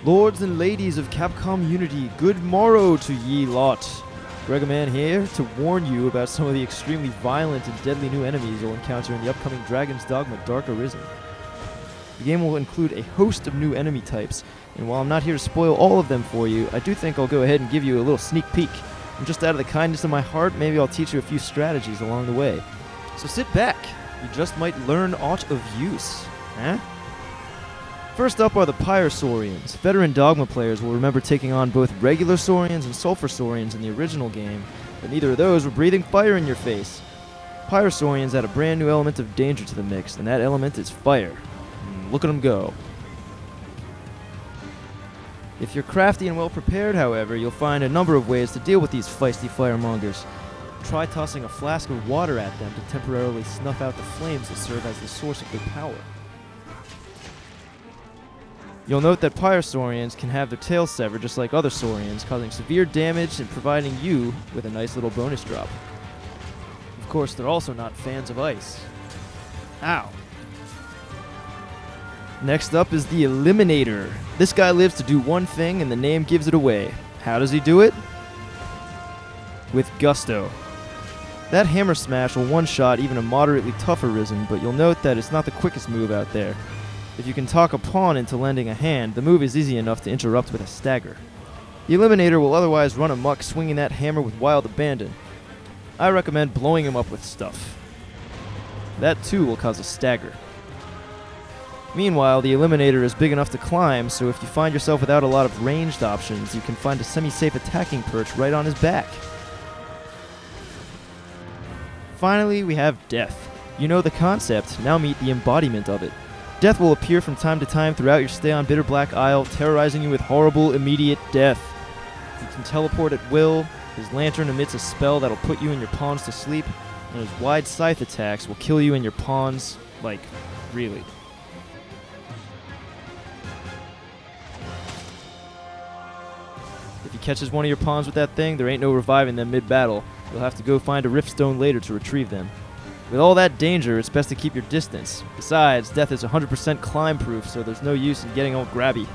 Lords and ladies of Capcom Unity, good morrow to ye lot. Gregaman here to warn you about some of the extremely violent and deadly new enemies you'll encounter in the upcoming Dragon's Dogma Dark Arisen. The game will include a host of new enemy types, and while I'm not here to spoil all of them for you, I do think I'll go ahead and give you a little sneak peek. And just out of the kindness of my heart, maybe I'll teach you a few strategies along the way. So sit back, you just might learn aught of use. Huh? First up are the Pyre Saurians. Veteran Dogma players will remember taking on both regular Saurians and Sulfur Saurians in the original game, but neither of those were breathing fire in your face. Pyre Saurians add a brand new element of danger to the mix, and that element is fire. Look at them go. If you're crafty and well prepared, however, you'll find a number of ways to deal with these feisty firemongers. Try tossing a flask of water at them to temporarily snuff out the flames that serve as the source of their power. You'll note that Pyre Saurians can have their tails severed just like other Saurians, causing severe damage and providing you with a nice little bonus drop. Of course, they're also not fans of ice. Ow. Next up is the Eliminator. This guy lives to do one thing, and the name gives it away. How does he do it? With gusto. That hammer smash will one-shot even a moderately tough Arisen, but you'll note that it's not the quickest move out there. If you can talk a pawn into lending a hand, the move is easy enough to interrupt with a stagger. The Eliminator will otherwise run amok, swinging that hammer with wild abandon. I recommend blowing him up with stuff. That too will cause a stagger. Meanwhile, the Eliminator is big enough to climb, so if you find yourself without a lot of ranged options, you can find a semi-safe attacking perch right on his back. Finally, we have Death. You know the concept, now meet the embodiment of it. Death will appear from time to time throughout your stay on Bitter Black Isle, terrorizing you with horrible, immediate death. He can teleport at will, his lantern emits a spell that'll put you and your pawns to sleep, and his wide scythe attacks will kill you and your pawns, like, really. If he catches one of your pawns with that thing, there ain't no reviving them mid-battle. You'll have to go find a riftstone later to retrieve them. With all that danger, it's best to keep your distance. Besides, Death is 100% climb-proof, so there's no use in getting all grabby.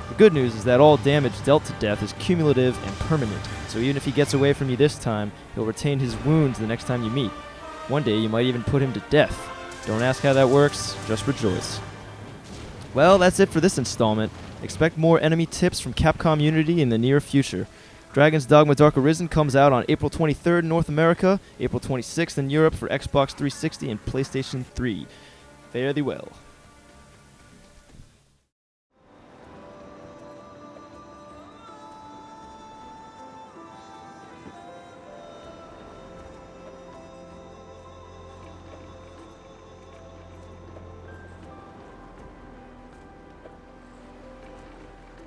The good news is that all damage dealt to Death is cumulative and permanent, so even if he gets away from you this time, he'll retain his wounds the next time you meet. One day, you might even put him to death. Don't ask how that works, just rejoice. Well, that's it for this installment. Expect more enemy tips from Capcom Unity in the near future. Dragon's Dogma Dark Arisen comes out on April 23rd in North America, April 26th in Europe for Xbox 360 and PlayStation 3. Fare thee well.